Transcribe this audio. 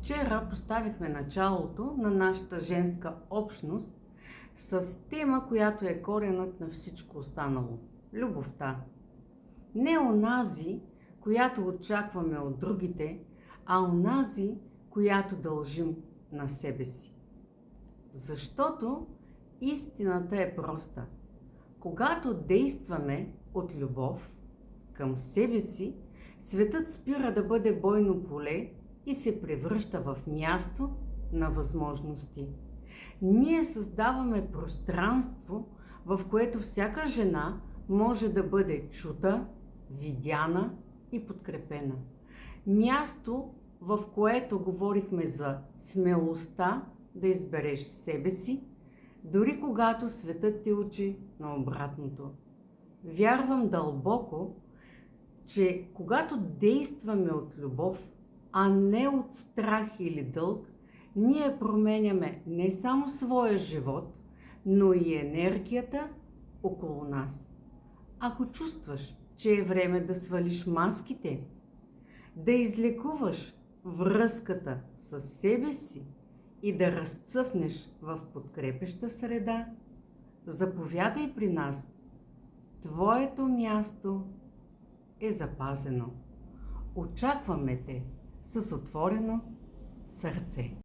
Вчера поставихме началото на нашата женска общност с тема, която е коренът на всичко останало – любовта. Не онази, която очакваме от другите, а онази, която дължим на себе си. Защото истината е проста. Когато действаме от любов към себе си, светът спира да бъде бойно поле и се превръща в място на възможности. Ние създаваме пространство, в което всяка жена може да бъде чута, видяна и подкрепена. Място, в което говорихме за смелостта да избереш себе си, дори когато светът те учи на обратното. Вярвам дълбоко, че когато действаме от любов, а не от страх или дълг, ние променяме не само своя живот, но и енергията около нас. Ако чувстваш, че е време да свалиш маските, да излекуваш връзката с себе си и да разцъфнеш в подкрепеща среда, заповядай при нас. Твоето място е запазено. Очакваме те с отворено сърце.